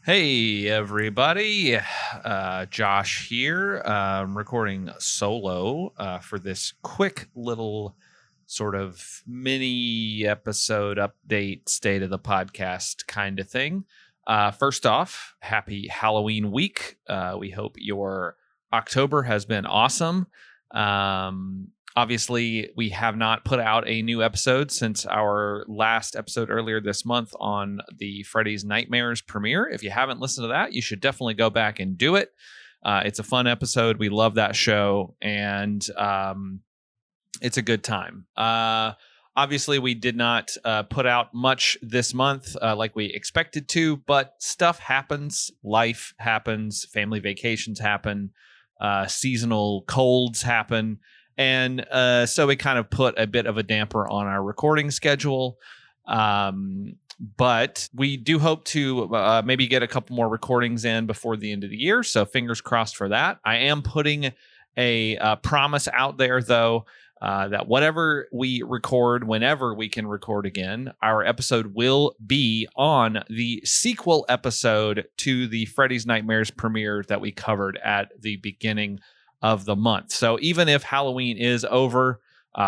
Hey, everybody. Josh here. I'm recording solo for this quick little sort of mini episode update, state of the podcast kind of thing. First off, happy Halloween week. We hope your October has been awesome. Obviously, we have not put out a new episode since our last episode earlier this month on the Freddy's Nightmares premiere. If you haven't listened to that, you should definitely go back and do it. It's a fun episode. We love that show, and it's a good time. Obviously, we did not put out much this month like we expected to, but stuff happens. Life happens. Family vacations happen. Seasonal colds happen. And so it kind of put a bit of a damper on our recording schedule. But we do hope to maybe get a couple more recordings in before the end of the year. So fingers crossed for that. I am putting a promise out there, though, that whatever we record, whenever we can record again, our episode will be on the sequel episode to the Freddy's Nightmares premiere that we covered at the beginning of the month. So even if Halloween is over,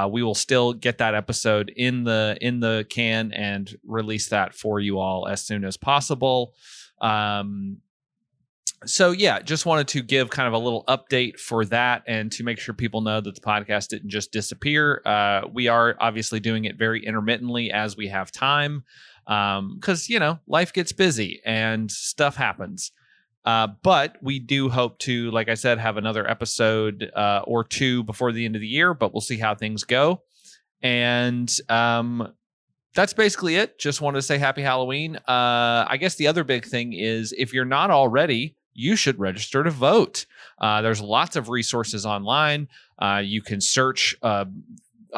we will still get that episode in the can and release that for you all as soon as possible. So yeah, just wanted to give kind of a little update for that and to make sure people know that the podcast didn't just disappear. We are obviously doing it very intermittently as we have time, because life gets busy and stuff happens. But we do hope to, like I said, have another episode or two before the end of the year, but we'll see how things go. And that's basically it. Just wanted to say happy Halloween. I guess the other big thing is if you're not already, you should register to vote. There's lots of resources online. You can search a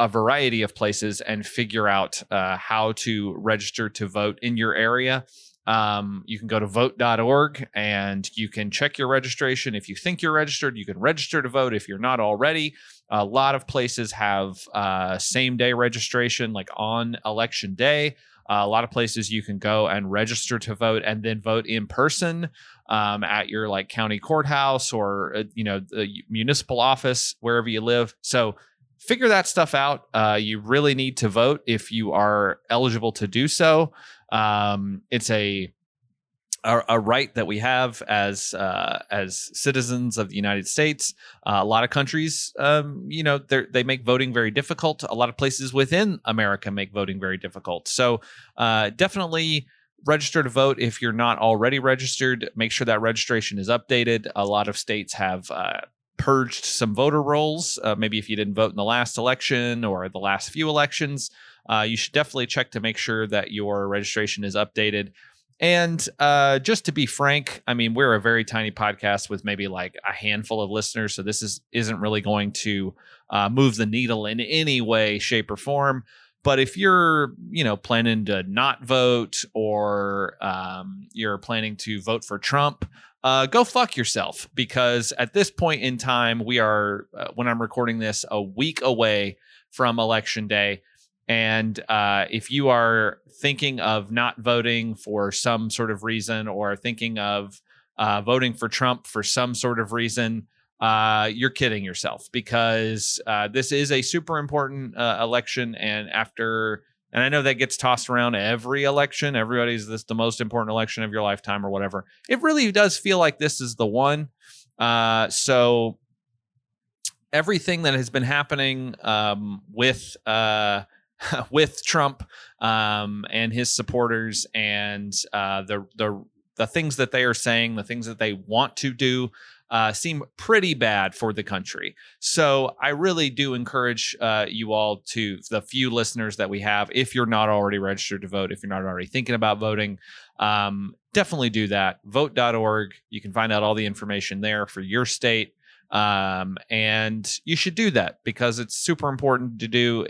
variety of places and figure out how to register to vote in your area. You can go to vote.org and you can check your registration. If you think you're registered, you can register to vote if you're not already. A lot of places have same day registration, like on election day. A lot of places you can go and register to vote and then vote in person at your like county courthouse or the municipal office wherever you live. So figure that stuff out. You really need to vote if you are eligible to do so. It's a right that we have as citizens of the United States. A lot of countries, they make voting very difficult. A lot of places within America make voting very difficult. So definitely register to vote if you're not already registered. Make sure that registration is updated. A lot of states have purged some voter rolls. Maybe if you didn't vote in the last election or the last few elections, you should definitely check to make sure that your registration is updated. And just to be frank, I mean, we're a very tiny podcast with maybe like a handful of listeners. So this isn't really going to move the needle in any way, shape, or form. But if you're, planning to not vote or you're planning to vote for Trump, go fuck yourself, because at this point in time, we are, when I'm recording this, a week away from Election Day. And if you are thinking of not voting for some sort of reason or thinking of voting for Trump for some sort of reason, you're kidding yourself, because this is a super important election. And I know that gets tossed around every election. Everybody's the most important election of your lifetime or whatever. It really does feel like this is the one. So everything that has been happening with Trump and his supporters and the things that they are saying, the things that they want to do, seem pretty bad for the country. So I really do encourage you all, to the few listeners that we have, if you're not already registered to vote, if you're not already thinking about voting, definitely do that. Vote.org. You can find out all the information there for your state. And you should do that because it's super important to do.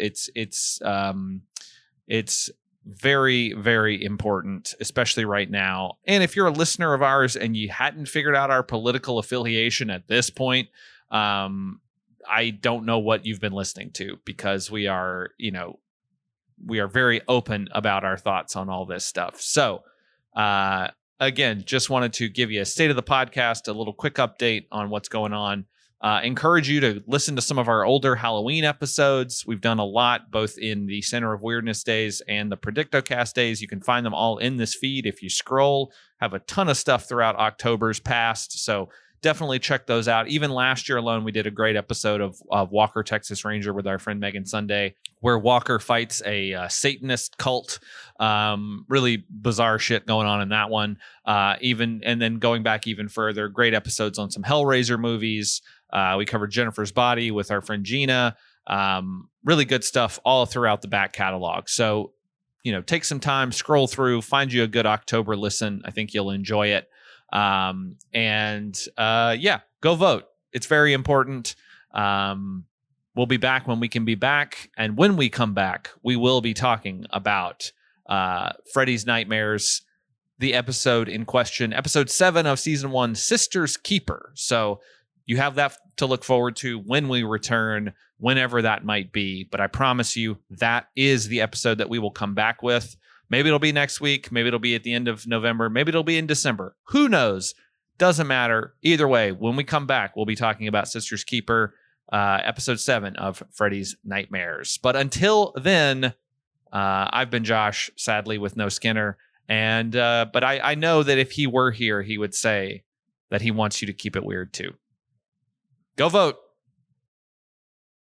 It's very, very important, especially right now. And if you're a listener of ours and you hadn't figured out our political affiliation at this point, I don't know what you've been listening to, because we are very open about our thoughts on all this stuff. So, again, just wanted to give you a state of the podcast, a little quick update on what's going on. Encourage you to listen to some of our older Halloween episodes. We've done a lot, both in the Center of Weirdness days and the Predictocast days. You can find them all in this feed if you scroll. Have a ton of stuff throughout October's past, so definitely check those out. Even last year alone, we did a great episode of Walker, Texas Ranger with our friend Megan Sunday, where Walker fights a Satanist cult. Really bizarre shit going on in that one. And then going back even further, great episodes on some Hellraiser movies. We covered Jennifer's Body with our friend Gina. Really good stuff all throughout the back catalog. So, take some time, scroll through, find you a good October listen. I think you'll enjoy it. Go vote. It's very important. We'll be back when we can be back. And when we come back, we will be talking about Freddy's Nightmares, the episode in question, episode 7 of season 1, Sister's Keeper. So you have that to look forward to when we return, whenever that might be. But I promise you, that is the episode that we will come back with. Maybe it'll be next week. Maybe it'll be at the end of November. Maybe it'll be in December. Who knows? Doesn't matter. Either way, when we come back, we'll be talking about Sister's Keeper, episode 7 of Freddy's Nightmares. But until then, I've been Josh, sadly, with no Skinner. But I know that if he were here, he would say that he wants you to keep it weird too. Go vote.